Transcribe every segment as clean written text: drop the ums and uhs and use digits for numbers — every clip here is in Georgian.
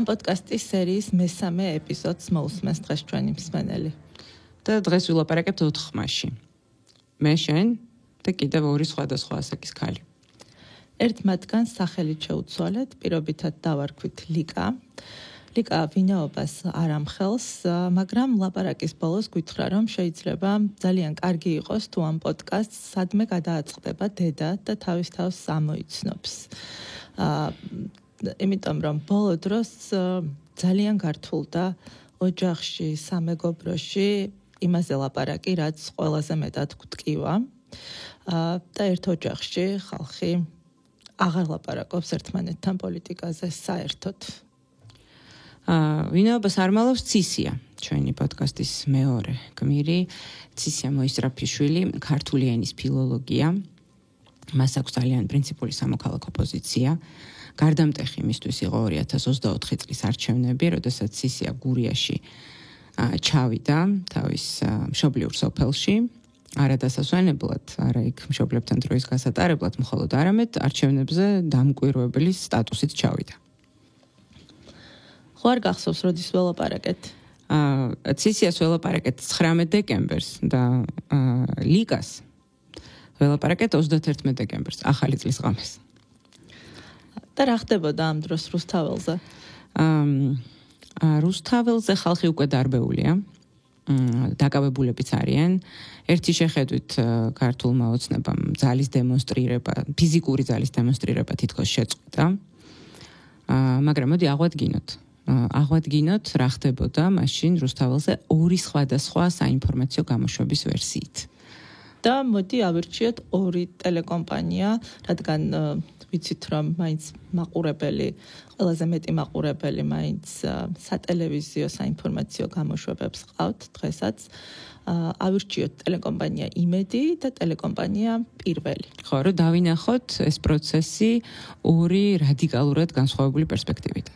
პოდკასტის სერიის მესამე ეპიზოდს მოусმენს დღეს ჩვენი მსმენელი. და დღეს ვილაპარაკებთ 4 ხმაში. მე შენ და კიდევ 2 სხვადასხვა ასაკის ქალი. ერთ მათგანს სახელით შეუცვალეთ, პირობითად დავარქვით ლიკა. ლიკა ვინაობას არ ამხელს, მაგრამ ლაპარაკის ბოლოს გითხრა, რომ შეიძლება ძალიან კარგი იყოს თუ ამ პოდკასტს სადმე გადააწყდება დედა და თავის თავს ამოიცნობს. იმიტომ რომ ბოლო დროს ძალიან გართულდა ოჯახში, სამეგობროში იმაზე ლაპარაკი, რაც ყველაზე მეტად გვტკივა. და ერთ ოჯახში ხალხი აღარ ლაპარაკობს ერთმანეთთან პოლიტიკაზე საერთოდ. ვინაობას არ მალავს ცისია, ჩვენი პოდკასტის მეორე გმირი, ცისია მოისწრაფიშვილი, ქართული ენის ფილოლოგია. მას აქვს ძალიან პრინციპული სამოქალაქო პოზიცია. გარდამტეხი მისთვის იყო 2024 წლის არჩევნები, როდესაც ცისია გურიაში ჩავიდა თავის მშობლიურ სოფელში. არა დასასვენებლად, არა იქ მშობლებთან დროის გასატარებლად, მხოლოდ არამედ არჩევნებზე დამკვირვებელი სტატუსით ჩავიდა. ხო არ გახსოვს, როდის ველაპარაკეთ? ცისიას ველაპარაკეთ 19 დეკემბერს და ლიკას ველაპარაკეთ 31 დეკემბერს, ახალი წლის ღამეს. და რა ხდებოდა ამ დროს რუსთაველზე? რუსთაველზე ხალხი უკვე დარბეულია. დაკავებულებიც არიან. ერთი შეხედვით ქართულმა ოცნებამ ძალის დემონსტრირება, ფიზიკური ძალის დემონსტრირება თითქოს შეწყვიტა. მაგრამ მოდი აღვადგინოთ რა ხდებოდა მაშინ რუსთაველზე 2 სხვადასხვა საინფორმაციო გამოშვების ვერსიით. და მოდი ავირჩიოთ 2 ტელეკომპანია, რადგან ვიცით რომ მაინც მაყურებელი, ყველაზე მეტი მაყურებელი მაინც სატელევიზიო საინფორმაციო გამოშვებებს ყავთ დღესაც. ავირჩიოთ ტელეკომპანია იმედი და ტელეკომპანია პირველი. ხო, რომ დავინახოთ ეს პროცესი 2 რადიკალურად განსხვავებული პერსპექტივით.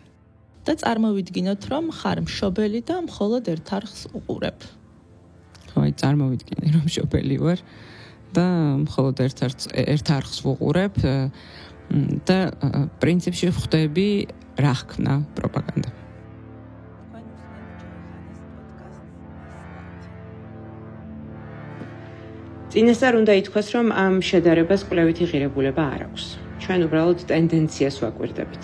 და წარმოვიდგინოთ, რომ ხარ მშობელი და მხოლოდ ერთ არხს უყურებ. ხო, წარმოვიდგინე, რომ მშობელი ვარ და მხოლოდ ერთ არხს ვუყურებ და პრინციპში ხვდები რა ხქნა პროპაგანდა. წინასწარ უნდა ითქვას, რომ ამ შედარებას კვლევითი ღირებულება არ აქვს. ჩვენ უბრალოდ ტენდენციას ვაკვირდებით.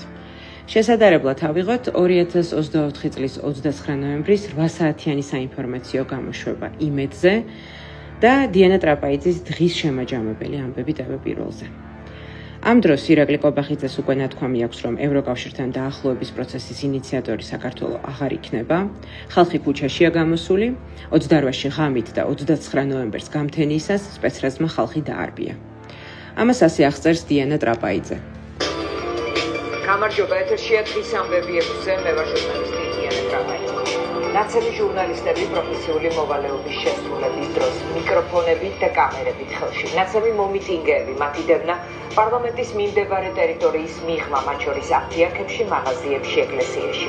შესაძლებლად ავიღოთ 2024 წლის 29 ნოემბრის 8 საათიანი საინფორმაციო გამოშვება იმედზე და დიანა ტრაპაიძის დღის შემაჯამებელი ამბები TV პირველზე. ამ დროს ირაკლი კობახიძეს უკვე ნათქვამი აქვს, რომ ევროკავშირთან დაახლოების პროცესის ინიციატორი საქართველო აღარ იქნება. ხალხი ქუჩაშია გამოსული, 28-ში ღამით და 29 ნოემბერს გამთენიისას სპეცრაზმა ხალხი დაარბია. ამას ასე აღწერს დიანა ტრაპაიძე. გამარჯობა, ეთერშია დღის ამბები ექვსზე, მე ვარ ჟურნალისტი დიანა ტრაპაიძე. ნაცელი ჟურნალისტები პროფესიული მოვალეობის შესრულების დროს მიკროფონებით და კამერებით ხელში. ნაცელი მომიტინგეები, მათი დევნა პარლამენტის მიმდებარე ტერიტორიის მიღმა, მათ შორის აფთიაქებში, მაღაზიებში, ეკლესიაში.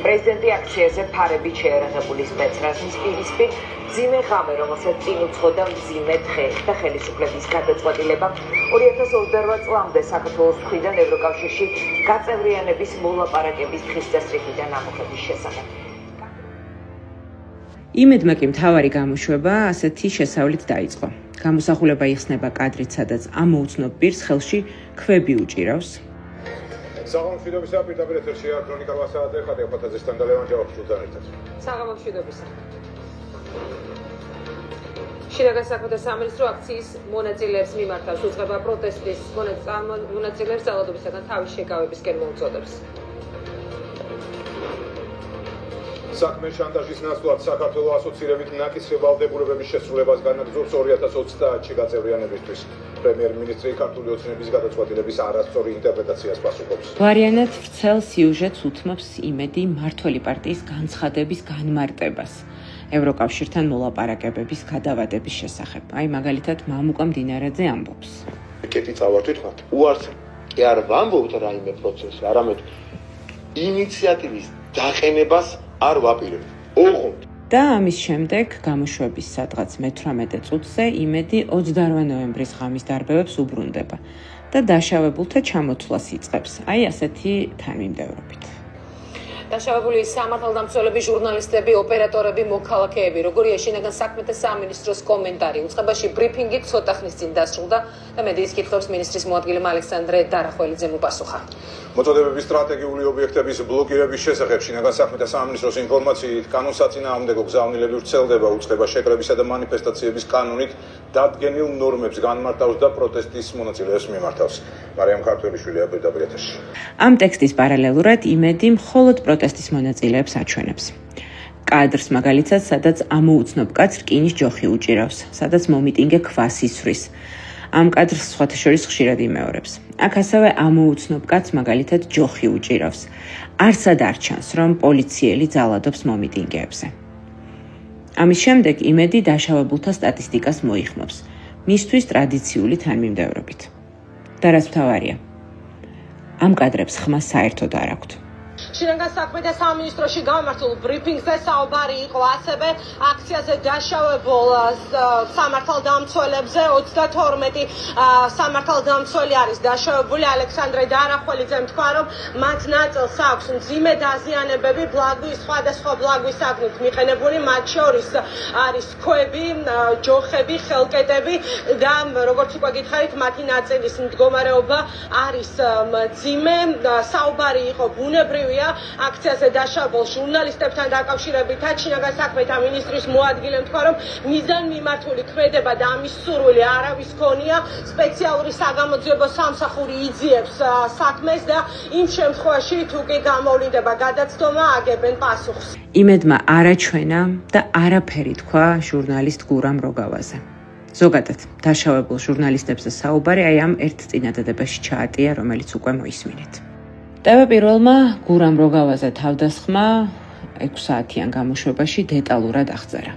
პრეზიდენტი აქციაზე ფარებით შეერაღებული სპეცრაზმის პირისპირ მძიმე ღამე, რომელსაც წინ უძღოდა მძიმე დღე და ხელისუფლების გადაწყვეტილება 2028 წლამდე საქართველოს მხრიდან ევროკავშირში გაწევრიანების მოლაპარაკების დღის წესრიგიდან ამოღების შესახებ. იმედმა კი მთავარი გამოშვება ასეთი შესავლით დაიწყო. გამოსახულება იხსნება კადრით, სადაც ამოუცნობ პირს ხელში ქვები უჭირავს. საღამომშვიდობისა, პირდაპირ ეთერშია ქრონიკა 8 საათზე, ხატია ფათაძესთან და ლევან ჯავახიშვილთან ერთად. საღამომშვიდობისა. შინაგან საქმეთა სამინისტრო აქციის მონაწილეებს მიმართავს უწყება პროტესტის მონაწილეებს ძალადობისაგან თავის შეკავებისკენ მოუწოდებს. საქმე შანტაჟის ნაცვლად საქართველოს ასოცირებით ნაკისრ ვალდებულებების შესრულებას განაგრძობს 2030-ში გაწევრიანებისთვის. პრემიერ-მინისტრი ქართული ოცნების გადაწყვეტილების არასწორი ინტერპრეტაციას პასუხობს. ვარიანად ვრცელ სიუჟეტს უთმობს იმედი მმართველი პარტიის განცხადების განმარტებას ევროკავშირთან მოლაპარაკებების გადავადების შესახებ. აი მაგალითად მამუკა მდინარაძე ამბობს. კეთი წავართვით მათ. უარს კი არ ვამბობთ რაიმე პროცესი, არამედ ინიციატივის დაყენებას არ ვაპირებ. ოღონდ და ამის შემდეგ გამოშვების სადღაც მე-18 წუთზე იმედი 28 ნოემბრის ღამის დარბევებს უბრუნდება და დაშავებულთა ჩამოთვლას იწყებს. აი ასეთი თანმიმდევრობით. დაშავებული სამართალდამცველები, ჟურნალისტები, ოპერატორები, მოქალაქეები. როგორია შინაგან საქმეთა სამინისტროს კომენტარი. უწყებაში ბრიფინგი ცოტა ხნის წინ დასრულდა და მედიის კითხვებს მინისტრის მოადგილემ ალექსანდრე დარახველიძემ უპასუხა. მოწოდებების სტრატეგიული ობიექტების ბლოკირების შესახებ შინაგან საქმეთა სამინისტროს ინფორმაციით, კანონსაწინააღმდეგო გზავნილები ვრცელდება უწყება შეკრებისა და მანიფესტაციების კანონით დადგენილ ნორმებს განმარტავს და პროტესტის მონაწილეებს მიმართავს. მარიამ ქართველიშვილი პირდაპირ ეთერში. ამ ტექსტის პარალელურად იმედი მხოლოდ პროტესტის მონაწილეებს აჩვენებს. კადრს მაგალითად, სადაც ამოუცნობ კაცს რკინის ჯოხი უჭირავს, სადაც მომიტინგე ქვას ისვრის. ამ კადრს სხვათა შორის ხშირად იმეორებს. აქ ასევე ამოუცნობ კაცს მაგალითად ჯოხი უჭირავს. არსად არ ჩანს, რომ პოლიციელი ძალადობს მომიტინგეებზე. ამის შემდეგ იმედი დაშავებულთა სტატისტიკას მოიხმობს, მისთვის ტრადიციული თანმიმდევრობით. და რაც მთავარია, ამ კადრებს ხმა საერთოდ არ აქვთ. შინაგან საქმეთა სამინისტროში გამართულ ბრიფინგზე საუბარი იყო ასევე აქციაზე დაშავებულ სამართალდამცველებზე. 32 სამართალდამცველი არის დაშავებული. ალექსანდრე დარახველიძემ თქვა, რომ მათ ნაწილს აქვს მძიმე დაზიანებები ბლაგვის, სხვადასხვა ბლაგვის საგნით მიყენებული, მათ შორის არის ქვები, ჯოხები, ხელკეტები და როგორც უკვე გითხარით, მათი ნაწილის მდგომარეობა არის მძიმე. საუბარი იყო ბუნებრივია აქციაზე დაშავებულ ჟურნალისტებთან დაკავშირებითაც. შინაგან საქმეთა მინისტრის მოადგილემ თქვა, რომ მიზანმიმართული ქმედება და ამის სურვილი არავის ქონია. სპეციალური საგამოძიებო სამსახური იძიებს საქმეს და იმ შემთხვევაში თუ კი გამოვლინდება გადაცდომა, აგებენ პასუხს. იმედმა არაჩვენა და არაფერი თქვა ჟურნალისტ გურამ როგავაზე. ზოგადად, დაშავებულ ჟურნალისტებზე საუბარი აი ამ ერთ წინადადებაში ჩაატია, რომელიც უკვე მოისმინეთ. TV პირველმა გურამ როგავაზე თავდასხმა 6 საათიან გამოშვებაში დეტალურად აღწერა.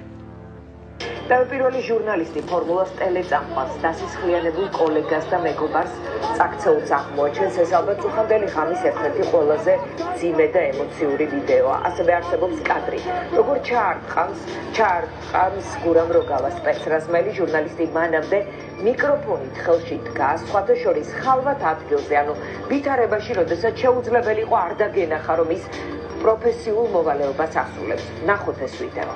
TV პირველი ჟურნალისტი ფორმულას ტელეწამყვანს, დასისხლიანებულ კოლეგას და მეგობარს წაქცეულს აღმოაჩენს. ეს ალბათ წუხანდელი ღამის ერთ-ერთი ყველაზე ძიმე და ემოციური ვიდეოა. ასევე არსებობს კადრი, როგორ ჩაარტყამს გურამ როგავას სპეცრაზმელი. ჟურნალისტი მანამდე მიკროფონით ხელში დგას, სხვათა შორის ხალვათ ადგილზე, ანუ ვითარებაში, როდესაც შეუძლებელი იყო არ დაგენახა, რომ ის პროფესიულ მოვალეობას ასრულებს. ნახოთ ეს ვიდეო.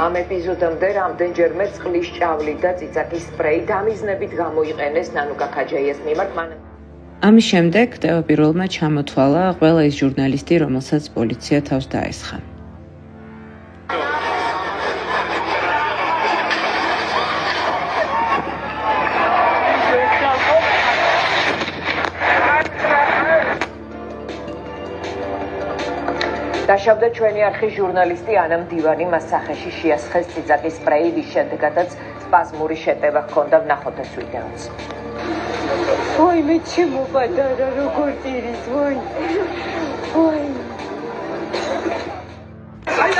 ამ ეპიზოდამდე რამდენჯერმე წყლის ჭავლი და წიწაკის სპრეი დამიზნებით გამოიყენეს ნანუკა ქაჯაიას მიმართ. ამის შემდეგ TV პირველმა ჩამოთვალა ყველა ის ჟურნალისტი, რომელსაც პოლიცია თავს დაესხა. დაშავდა ჩვენი არხის ჟურნალისტი ანა მდივანი, მას სახეში შეასხეს წიწაკის სპრეი, რის შემდეგაც სპაზმური შეტევა ჰქონდა. ვნახოთ ეს ვიდეოც. ой, მე ჩემობადარა როგორ ტირის, ой. აი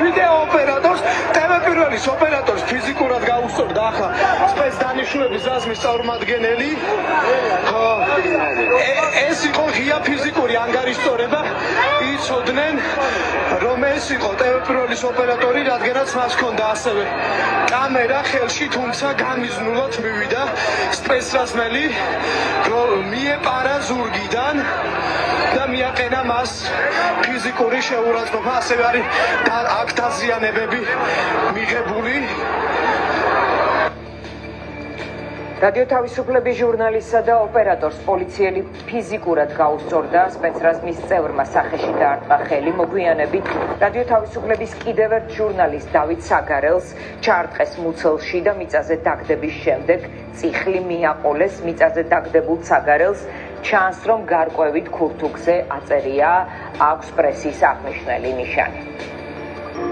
ვიდეო ოპერატორს, TV პირველის ოპერატორს ფიზიკურად გაუსწორდა ახლა სპეცდანიშნულების ზაზმის წარმომადგენელი. ეს იყო ღია ფიზიკური ანგარიშწორება. იცოდნენ, რომ ეს იყო TV პირველის ოპერატორი, რადგანაც მას ჰქონდა ასევე კამერა ხელში, თუმცა გამიზნულად მივიდა სპეცრაზმელი, რომ მიეპარა ზურგიდან და მიაყენა მას ფიზიკური შეურაცხყოფა. ასევე არის აქ დაზიანებები მიღებული. რადიო თავისუფლების ჟურნალისტსა და ოპერატორს პოლიციელი ფიზიკურად გაუსწორდა. სპეცრაზმის წევრმა სახეში დაარტყა ხელი. მოგვიანებით რადიო თავისუფლების კიდევ ერთ ჟურნალისტ დავით საგარელს ჩაარტყეს მუცელში და მიწაზე დაგდების შემდეგ წიხლი მიაყოლეს. მიწაზე დაგდებულ საგარელს ჩანს, რომ გარკვევით ქურთუგზე აწერია, აქვს პრესის აღნიშნული ნიშანი.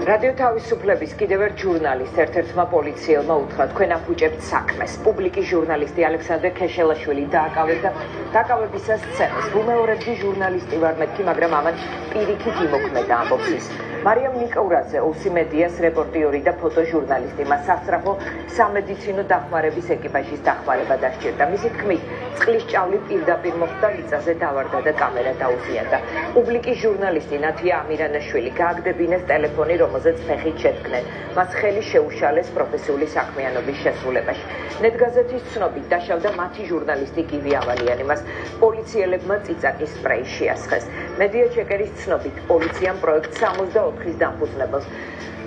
რადიო თავისუფლების კიდევ ერთ ჟურნალისტ ერთ-ერთმა პოლიციელმა უთხრა, თქვენ აფუჭებთ საქმეს. პუბლიკის ჟურნალისტი ალექსანდრე ქეშელაშვილი დააკავეს და დაკავებისას სცემეს. ვუმეორებდი ჟურნალისტი ვარ მეთქი, მაგრამ ამან პირიქით იმოქმედა, ამბობს ის. მარიამ ნიკოურაძე, ოსი მედიას რეპორტიორი და ფოტოჟურნალისტი, მას სასწრაფო სამედიცინო დახმარების ეკიპაჟის დახმარება დასჭირდა. მისი თქმით, წყლის ჭავლი პირდაპირ მოხვდა მიწაზე დავარდა და კამერა დაუზიანდა. პუბლიკის ჟურნალისტი ნათია ამირანაშვილი გააგდებინეს ტელეფონი, რომელზეც ფეხით შედგნენ. მას ხელი შეუშალეს პროფესიული საქმიანობის შესრულებაში. ნეტგაზეთის ცნობით დაშავდა მათი ჟურნალისტი გივი ავალიანი. მას პოლიციელებმა წიწაკის სპრეი შეასხეს. მედია ჩეკერის ცნობით პოლიციამ პროექტ 64-ის დამფუძნებელს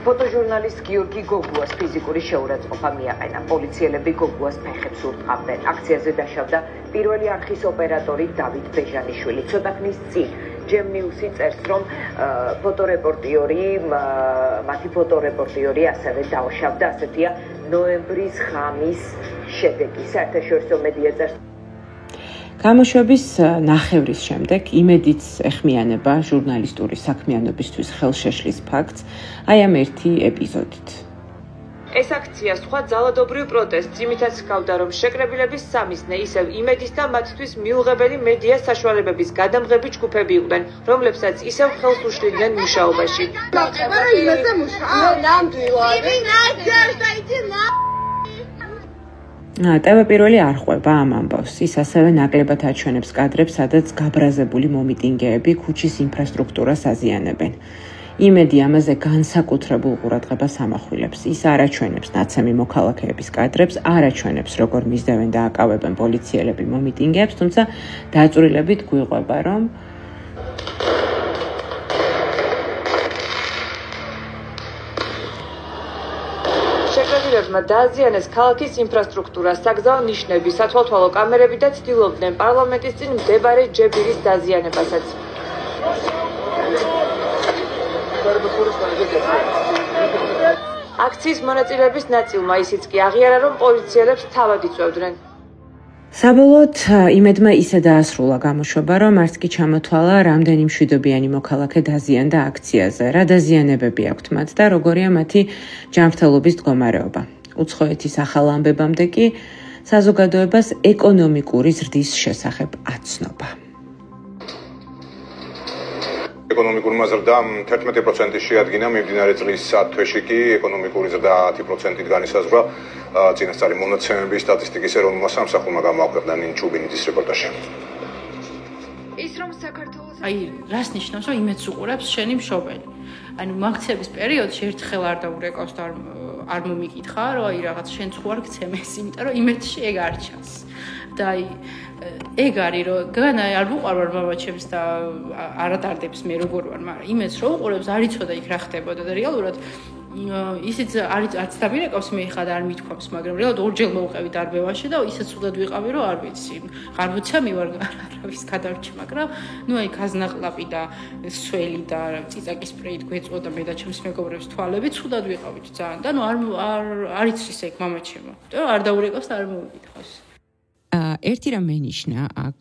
ფოტოჟურნალისტ გიორგი გოგუას ფიზიკური შეურაცხყოფა მიაყენა. პოლიციელები გოგუას ფეხებს ურტყავდნენ. აქციაზე დაშავდა პირველი არხის ოპერატორი დავით ბეჟანიშვილი. ცოტა ხნის წინ ჯემნიუსი წერს, რომ მათი ფოტორეპორტიორი ასევე დაუშავდა, ასეთია ნოემბრის ღამის შედეგი. საერთაშორისო მედია წერს. გამოშვების ნახევრის შემდეგ იმედიც ეხმიანება ჟურნალისტური საქმიანობისთვის ხელშეშლის ფაქტს, აი ამ ერთი ეპიზოდით. ეს აქცია სხვა ძალადობრივ პროტესტს იმითაც ჰგავდა, რომ შეკრებილების სამიზნე ისევ იმედის და მათთვის მიუღებელი მედია საშუალებების გადამღები ჯგუფები იყვნენ, რომლებსაც ისევ ხელს უშლიდნენ მუშაობაში. ტევე პირველი არ ყვება ამ ამბავს. ის ასევე ნაკლებად აჩვენებს კადრებს, სადაც გაბრაზებული მომიტინგეები ქუჩის ინფრასტრუქტურას აზიანებენ. იმედი ამაზე განსაკუთრებულ ყურადღებას ამახვილებს. ის არ აჩვენებს ნაცემი მოქალაქეების კადრებს, არ აჩვენებს როგორ მისდევენ და აკავებენ პოლიციელები მომიტინგეებს, თუმცა დაწვრილებით გვიყვება, რომ შეკრებილებმა დააზიანეს ქალაქის ინფრასტრუქტურა, საგზაო ნიშნები, სათვალთვალო კამერები და ცდილობდნენ პარლამენტის წინ მდებარე ჯებირის დაზიანებასაც. აქციის მონაწილეების ნაწილმა ისიც კი აღიარა, რომ პოლიციელებს თავად იწვევდნენ. საბოლოოდ იმედმა ისე დაასრულა გამოშვება, რომ არც კი ჩამოთვალა, რამდენი მშვიდობიანი მოქალაქე დაზიანდა აქციაზე, რა დაზიანებები აქვთ მათ და როგორია მათი ჯანმრთელობის მდგომარეობა. უცხოეთის ახალ ამბებამდე კი საზოგადოებას ეკონომიკური ზრდის შესახებ აცნობა. ეკონომიკურმა ზრდამ 11% შეადგინა, მიმდინარე წლის 10 თვეში კი ეკონომიკური ზრდა 10%-ით განისაზღვრა. წინასწარი მონაცემების სტატისტიკის ეროვნულმა სამსახურმა გამოაქვეყნა ნინ ჩუბინიძის რეპორტაჟი. ის რომ საქართველოს რას ნიშნავს, რომ იმედს უყურებს შენი მშობელი. ანუ აქციების პერიოდში ერთხელ არ დაურეკავს და არ მომიკითხა, რომ აი რაღაც შენ ხო არ გცემეს, იმიტომ რომ იმედში ეგ არ ჩანს. და აი ეგ არის რომ განა არ უყარვარ მამაჩემს და არადარდებს მე როგორ ვარ, მაგრამ იმედს რომ უყურებს არ იცოდა იქ რა ხდებოდა და რეალურად ისიც არც დამირეკავს მე ხა და არ მithქვამს, მაგრამ რეალურად ორჯერ მოვყევი დარბევაში და ისე ცუდად ვიყავი რომ არ ვიცი. ღარბუცა მივარ არავის გადარჩი, მაგრამ ნუ აი გაზნაყლაპი და სველი და წიწაკის სპრეით გვეწოდა მე და ჩემს მეგობრებს თვალები, ცუდად ვიყავით ძალიან და ნუ არ იცის ეგ მამაჩემო. და არ დაურეკავს და არ მოვიკითხავს. ერთი რამ მენიშნა აქ,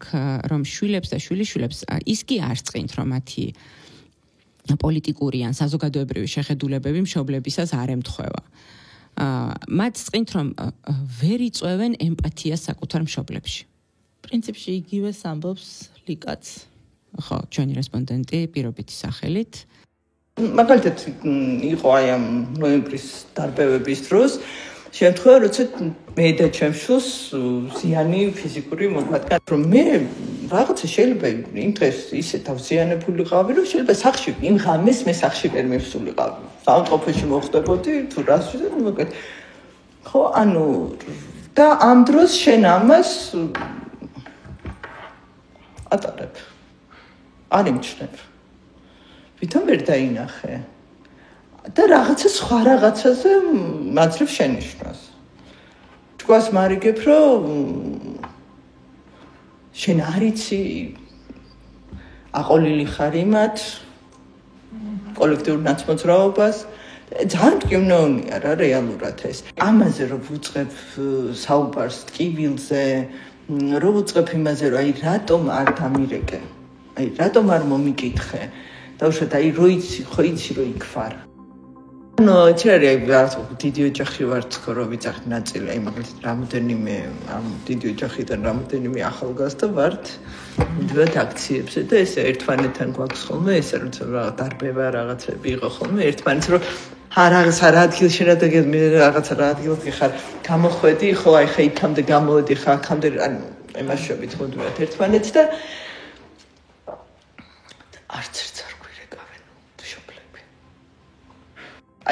რომ შვილებს და შვილიშვილებს ის კი არ წყინთ, რომ მათი პოლიტიკური ან საზოგადოებრივი შეხედულებები მშობლებისას არ ემთხვევა. მათ წყინთ, რომ ვერ იწვევენ ემპათიას საკუთარ მშობლებში. პრინციპში იგივეს ამბობს ლიკაც. ხო, ჩვენი რესპონდენტი პირობითი სახელით. მაგალითად იყო აი ამ ნოემბრის დარბევების დროს შემთხვევა, როცა მე და ჩემს შვილს ზიანი ფიზიკური მოგვადგა, რომ მე რაღაცა შეიძლება იმ დღეს ისე დავზიანებულიყავი, რომ შეიძლება სახში იმ ღამეს მე სახში ვერ მივსულიყავი. საავადმყოფოში მოხდებოდი თუ რას ვიზეთ, მოკლედ. ხო, ანუ და ამ დროს შენ ამას ატარებ. არ იმჩნევ. ვითომ ვერ დაინახე? და რაღაცა სხვა რაღაცაზე მაძლევ შენიშვნას. თქვას მარიგებ, რომ შენ არ იცი აყოლილი ხარ იმათ კოლექტიურ ნაცმოძრაობას. ძალიან მტკივნეულია რა რეალურად ეს. ამაზე რომ ვუწყებ საუბარს ტკივილზე, რომ ვუწყებ იმაზე, რომ აი რატომ არ დამირეკე, აი რატომ არ მომიკითხე. და უშუალოდ აი რო იცი, ხო იცი რომ იქ ვარ. No, წერია დიდი ოჯახი ვართ, რომ ვიცახთ ნაწილი, აი მაგალითად რამოდენიმე ამ დიდი ოჯახიდან რამოდენიმე ახალგაზრდა ვართ. მივდივართ აქციებზე და ესე ერთმანეთთან გვაქვს ხოლმე ესე როცა დარბევა რაღაცები იყო ხოლმე ერთმანეთს რომ რაღაც რა ადგილ შენადაგებ მე რაღაცა რა ადგილზე ხარ გამოხვედი ხო აი ხა იქამდე გამოვედი ხა აქამდე ანუ ემაშობით მოდივართ ერთმანეთს და არც ერთს არ გვირეკავენ მშობლები.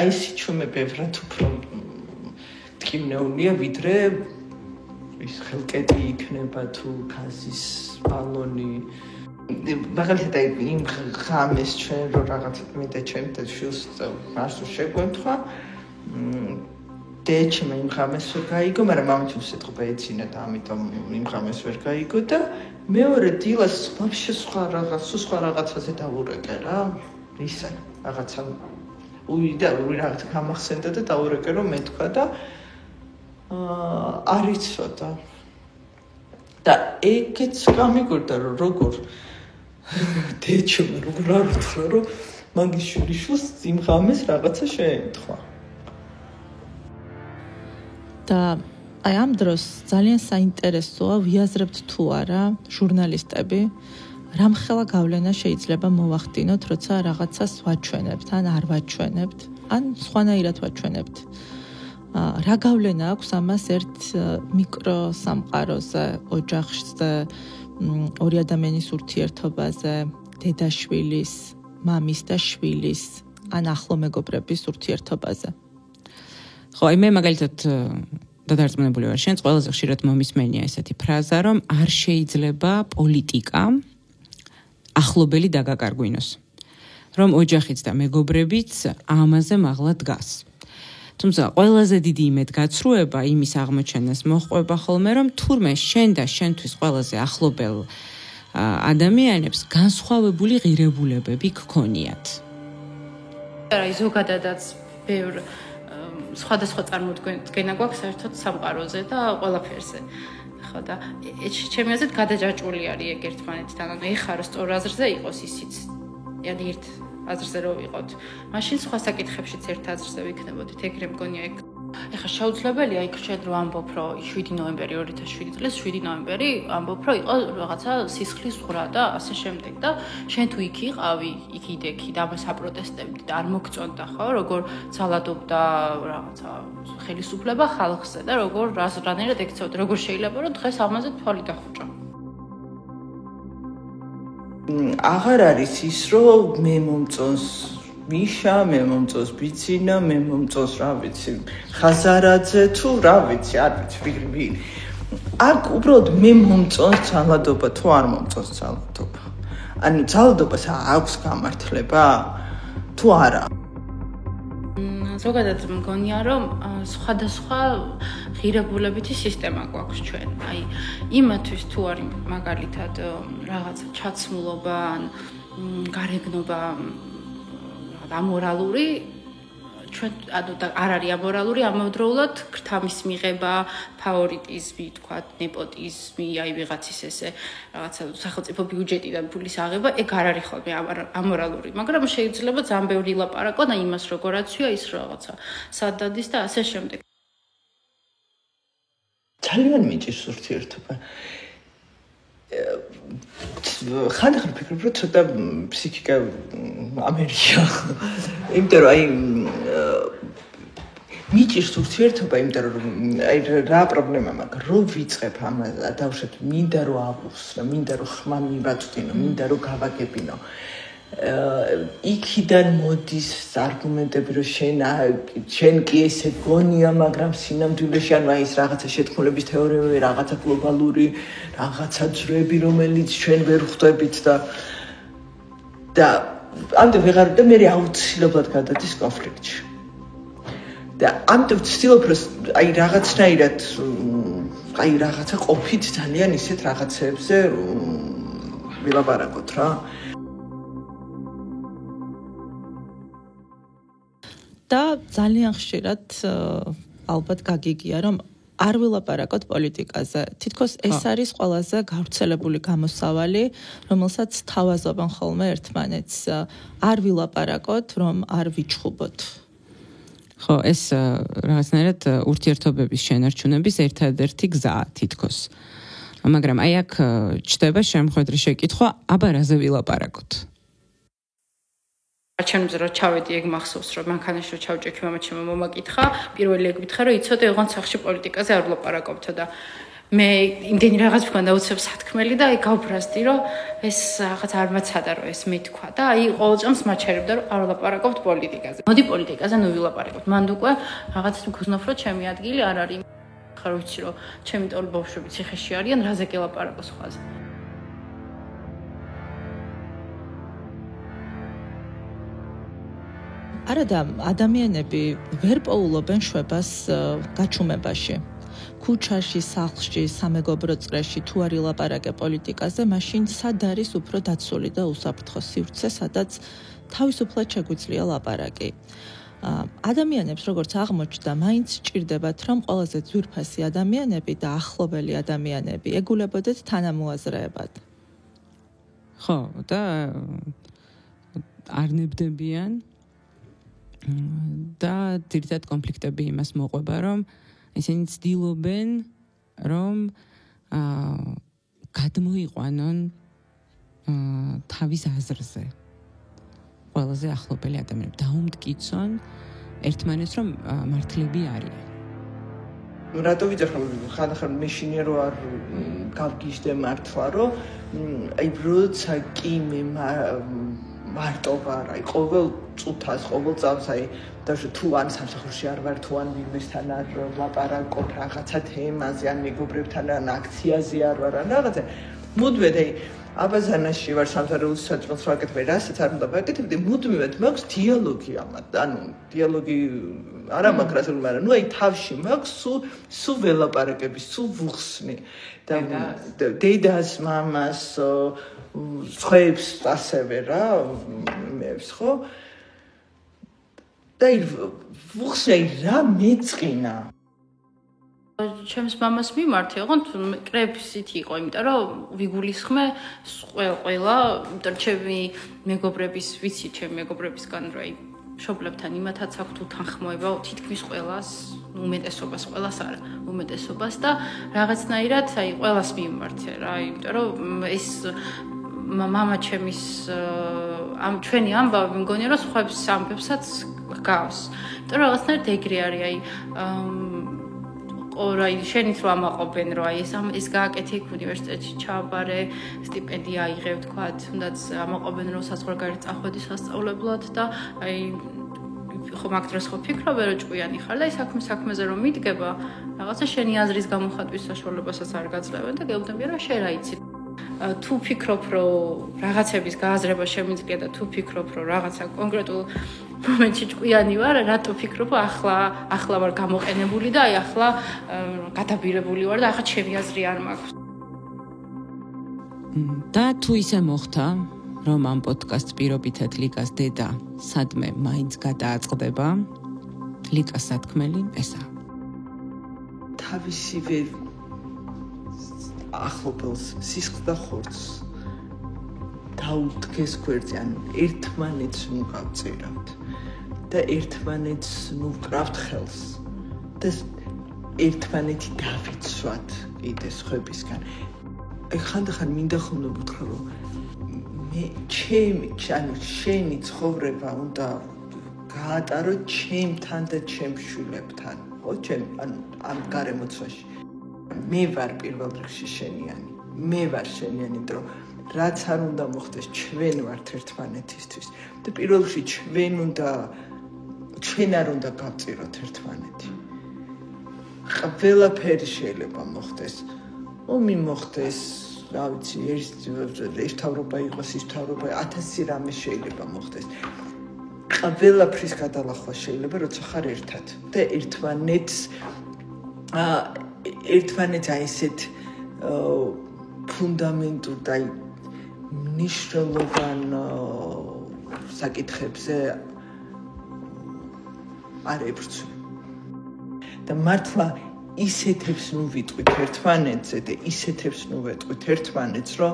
აი სიჩუმე ბევრად უფრო ტკივნეულია ვიდრე ის ხელკედი იქნება თუ გაზის ბალონი მაგალითად აი იმ ღამეს ჩვენ რო რაღაც მე და ჩემ და შვილს მარს შეგვემთხვა დეჩმა იმ ღამეს ვერ გაიგო მაგრამ მამაჩემ სიტყვა ეცინა და ამიტომ იმ ღამეს ვერ გაიგო და მეორე დილას ვაფშე სხვა რაღაცაზე დავურეკე რა ისა რაღაცა უიდა რაღაც გამახსენდა და დავურეკე რომ მეთქვა და არ იცოდა და ეგეც გამიგორდა რომ როგორ დეჩმა როგორ არ უთხრა რომ მაგის შვილს იმ ღამეს რაღაცა შეემთხვა და აი ამ დროს ძალიან საინტერესოა ვიაზრებთ თუ არა ჟურნალისტები რამხელა გავლენა შეიძლება მოვახდინოთ როცა რაღაცას ვაჩვენებთ ან არ ვაჩვენებთ ან სხვანაირად ვაჩვენებთ რა გავლენა აქვს ამას ერთ მიკრო სამყაროზე ოჯახზე ორი ადამიანის ურთიერთობაზე დედაშვილის მამის და შვილის ან ახლო მეგობრების ურთიერთობაზე ხო აი მე მაგალითად დადარწმუნებული ვარ შენს ყველაზე ხშირად მომისმენია ესეთი ფრაზა რომ არ შეიძლება პოლიტიკა ახლობელი დაგაკარგვინოს რომ ოჯახიც და მეგობრებიც ამაზე მაღლა დგას თუმცა ყველაზე დიდი იმედგაცრუება იმის აღმოჩენას მოჰყვება ხოლმე რომ თურმე შენ და შენთვის ყველაზე ახლობელ ადამიანებს განსხვავებული ღირებულებები გქონიათ აი ზოგადადაც ბევრ სხვადასხვა წარმოდგენა გვაქვს საერთოდ სამყაროზე და ყველაფერზე. ხო და ჩემი აზრით გადაჯაჭვული არის ეგ ერთმანეთთან. ანუ ეხა რა სწორ აზრზე იყოს ისიც. ანუ ერთ აზრზე რო ვიყოთ. მაშინ სხვა საკითხებშიც ერთ აზრზე ვიქნებოდით. ეგრე მგონია ეგ. ეხა შეუძლებელია იქ ჩვენ რო ამბობ რომ 7 ნოემბერი 2007 წლის 7 ნოემბერი ამბობ რომ იყო რაღაცა სისხლის ზღვრა და ასე შემდეგ და შენ თუ იქ იყავი იქ იდექი და ამას აპროტესტებდი და არ მოგწონდა ხო როგორ ძალადობდა რაღაცა ხელისუფლება ხალხზე და როგორ რანაირად ექცეოდა როგორ შეიძლება რომ დღეს ამაზე თვალი დახუჭა აღარ არის ის რომ მე მომწონს მიშა მე მომწონს ბიცინა მე მომწონს რა ვიცი ხაზარაძე თუ რა ვიცი არ ვიცი ვიღები აქ უბრალოდ მე მომწონს ძალადობა თუ არ მომწონს ძალადობა ანუ ძალადობას აქვს გამართლება თუ არა ზოგადად მგონია რომ სხვადასხვა ღირებულებითი სისტემა გვაქვს ჩვენ აი იმათვის თუ არის მაგალითად რაღაცა ჩაცმულობა ან გარეგნობა ამორალური ჩვენ ანუ არ არის ამორალური ამავდროულად ქრთამის მიღება ფავორიტიზმი თქვა ნეპოტიზმი აი ვიღაცის ესე რაღაცა სახელმწიფო ბიუჯეტიდან ფულის აღება ეგ არ არის ხოლმე ამორალური მაგრამ შეიძლება ძალიან ბევრი ლაპარაკონ აი იმას როგორაცია ის რაღაცა სადადის და ასე შემდეგ ძალიან მიჭირს ურთიერთობა ხანდახან ვფიქრობ რომ ცოტა ფსიქიკა ამერია იმიტომ რომ აი მიჭირს ურთიერთობა იმიტომ რომ აი რა პრობლემა მაქვს რომ ვიწყებ ამას დავშეთ მინდა რომ აღვხსნო მინდა რომ ხმა მივაწვდინო მინდა რომ გავაგებინო იქიდან მოდის არგუმენტები რომ შენ კი ესე გონია მაგრამ სინამდვილეში ანუ აი ეს რაღაცა შეთქმულების თეორიები რაღაცა გლობალური რაღაცა ძრები რომელიც ჩვენ ვერ ხვდებით და ამიტომ ვეღარ და მე აუცილებლად გადადის კონფლიქტში და ამიტომ ვცდილობ რომ აი რაღაცნაირად აი რაღაცა ყოფით ძალიან ისეთ რაღაცებზე ვილაპარაკოთ რა და ძალიან ხშირად ალბათ გაგიგია რომ არ ვილაპარაკოთ პოლიტიკაზე. თითქოს ეს არის ყველაზე გავრცელებული გამოსავალი, რომელსაც თავაზობენ ხოლმე ერთმანეთს. არ ვილაპარაკოთ, რომ არ ვიჩხუბოთ. ხო, ეს რაღაცნაირად ურთიერთობების შენარჩუნების ერთადერთი გზაა თითქოს. მაგრამ აი აქ ჩდება შემოხვედრი შეკითხვა, აბა რაზე ვილაპარაკოთ? ჩემზე რომ ჩავედი ეგ მახსოვს რომ მანქანაში რომ ჩავჭექი მამაჩემო მომაკითხა პირველი ეგ მითხრა რომ იცოდე ოღონდ სახში პოლიტიკაზე არ ვლაპარაკობთო და მე იმდენი რაღაც ვქონდა უცებ სათქმელი და აი გავბრაზდი რომ ეს რაღაც არ მაცადა რომ ეს მე თქვა და აი ყოველ წამს მაჩერებდა რომ არ ვლაპარაკობთ პოლიტიკაზე. მოდი პოლიტიკაზე ნუ ვილაპარაკოთ. მანდ უკვე რაღაც მგზნოფ რომ ჩემი ადგილი არ არის. ხარ ვიცი რომ ჩემი ტოლ ბავშვები ციხეში არიან, რაზე გელაპარაკო სხვაზე. არადა ადამიანები ვერ პოულობენ შვებას გაჩუმებაში. ქუჩაში, სახლში, სამეგობრო წრეში თუ არ ილაპარაკე პოლიტიკაზე, მაშინ სად არის უფრო დაცული და უსაფრთხო სივრცე, სადაც თავისუფლად შეგვიძლია ლაპარაკი. ადამიანებს, როგორც აღმოჩნდა, მაინც სჭირდებათ, რომ ყველაზე ძვირფასი ადამიანები და ახლობელი ადამიანები ეგულებოდეთ თანამოაზრეებად. ხო, და არ ნებდებიან და ძირითადად კონფლიქტები იმას მოყვება, რომ ისინი ცდილობენ, რომ გადმოიყვანონ თავის აზრზე. ყველაზე ახლობელი ადამიანები დაუმტკიცონ ერთმანეთს, რომ მართლები არიან. რატო ვიცახარ ხანდახან მეშინია რომ არ გავგიჟდე მართლა, რომ აი როცა კი მე მარტო ვარ, აი ყოველ წუთას, ყოველ წამს აი даже თუ ან სამსახურში არ ვარ, თუ ან ვინმესთან არ ვლაპარაკობ რაღაცა თემაზე, ან მეგობრებთან ან აქციაზე არ ვარ, ან რაღაცა. მუდმივად აი აბაზანაში ვარ სამზარეულოს საჭმელს ვაკეთებ, რასაც არ უნდა ვაკეთებდი, მუდმივად მაქვს დიალოგი ამათ. ანუ დიალოგი არა მაგრამ ნუ აი თავში მაქვს სულ ველაპარაკები, სულ ვუხსნი და დედას, მამას, სხვებს ასევე რა, მეებს ხო? და ვუხსნი რა მეწყინა. ჩემს მამას მიმართე, ოღონდ კრებსით იყო, იმიტომ რომ ვიგულისხმე ყველა, იმიტომ ჩემი მეგობრების, ვიცი ჩემი მეგობრებისგან რომ აი მშობლებთან იმათაც აქვთ უთანხმოება, თითქმის ყველას, უმეტესობას ყველას არა, უმეტესობას და რაღაცნაირად აი ყველას მიმართე რა, იმიტომ რომ ეს მამა ჩემის ამ ჩვენი ამბავი მგონია რომ სხვებს ამბებსაც გავს. იმიტომ რომ რაღაცნაირად ეგრე არის აი ორაი შენით რომ ამაყობენ რომ აი ეს გააკეთე იქ უნივერსიტეტში ჩააბარე, სტიპენდია აიღებ თქვათ, თუნდაც ამაყობენ რომ საზღვარგარეთ წახვედი სასწავლებლად და აი ხო მაგ დროს ხო ფიქრობ რომ ჭკვიანი ხარ და აი საქმეზე რომ მიდგება, რაღაცა შენი აზრის გამოხატვის საშუალებასაც არ გაძლევენ და გეუბნებიან რომ შენ რა იცი. თუ ფიქრობ რომ რაღაცების გააზრება შემიძლია და თუ ფიქრობ რომ რაღაცა კონკრეტულ მომენტში ჭკვიანი ვარ, რატო ფიქრობ ახლა ვარ გამოყენებული და აი ახლა გადაბირებული ვარ და ახლა ჩემი აზრი არ მაქვს. და თუ ისე მოხდა, რომ ამ პოდკასტს პირობითად ლიკას დედა სადმე მაინც გადააწყდება, ლიკას სათქმელი ესაა. თავისივე ახლობელს სისხლს და ხორცს დაუდგეს გვერდზე, ან ერთმანეთს ნუ გავწირავთ და ერთმანეთს ნუ ვკრავთ ხელს და ერთმანეთი დავიცვათ კიდე სხვებისგან. აი ხანდახან მინდა ხოლმე ვუთხრა რომ მე შენი ცხოვრება უნდა გაატარო ჩემთან და ჩემ შვილებთან, ხო, ამ გარემოცვაში. მე ვარ პირველ რიგში შენიანი. მე ვარ შენიანი, იმიტომ რომ რაც არ უნდა მოხდეს, ჩვენ ვართ ერთმანეთისთვის და პირველ რიგში ჩვენ არ უნდა გავწიროთ ერთმანეთი. ყველაფერი შეიძლება მოხდეს. ომი მოხდეს, რა ვიცი, ერთავრობა იყოს, ისთავრობა, 1000 რამე შეიძლება მოხდეს. ყველაფრის გადალახვა შეიძლება, როცა ხარ ერთად და ერთმანეთს აი ესეთ ფუნდამენტურ და მნიშვნელოვან საკითხებზე არ ებრძვი. და მართლა ისეთებს ნუ ვიტყვით ერთმანეთზე და ისეთებს ნუ ვეტყვით ერთმანეთს, რომ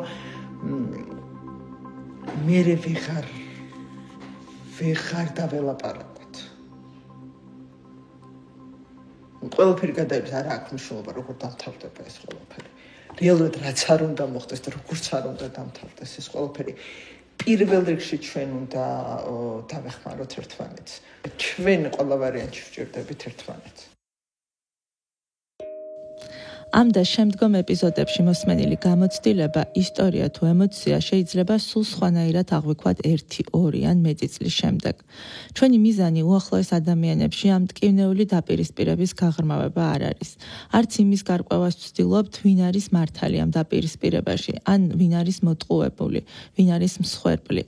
მე ვეღარ დაველაპარაკოთ. ყველაფერი გადაიჭრა, არა აქვს მნიშვნელობა, როგორ დამთავრდება ეს ყველაფერი. რეალურად რაც არ უნდა მოხდეს და როგორც არ უნდა დამთავრდეს ეს ყველაფერი. პირველ რიგში ჩვენ უნდა დავეხმაროთ ერთმანეთს. ჩვენ ყველა ვარიანტში ვჭირდებით ერთმანეთს. ამ და შემდგომ ეპიზოდებში მოსმენილი გამოცდილება, ისტორია თუ ემოცია შეიძლება სულ სხვანაირად აღვიქვათ 1-2 ან მეტი წლის შემდეგ. ჩვენი მიზანი უახლოეს ადამიანებში ამ მტკივნეული დაპირისპირების გაღრმავება არ არის. არც იმის გარკვევას ვცდილობთ, ვინ არის მართალი ამ დაპირისპირებაში, ან ვინ არის მოტყუებული, ვინ არის მსხვერპლი.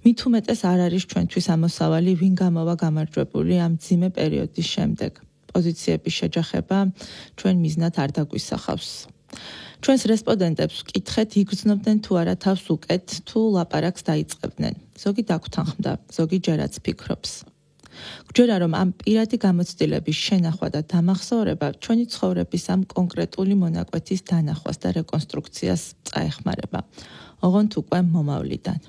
მით უმეტეს არ არის ჩვენთვის ამოსავალი, ვინ გამოვა გამარჯვებული ამ მძიმე პერიოდის შემდეგ. პოზიციების შეჯახება ჩვენ მიზნად არ დაგვისახავს. ჩვენს რესპონდენტებს ვკითხეთ, იგრძნობდნენ თუ არა თავს უკეთ, თუ ლაპარაკს დაიწყებდნენ. ზოგი დაგვრთანხმდა, ზოგი ჯერაც ფიქრობს. გვჯერა, რომ ამ პირადი გამოცდილების შენახვა და დამახსოვრება ჩვენი ცხოვრების ამ კონკრეტული მონაკვეთის დანახვას და რეკონსტრუქციას წაეხმარება. ოღონდ უკვე მომავლიდან.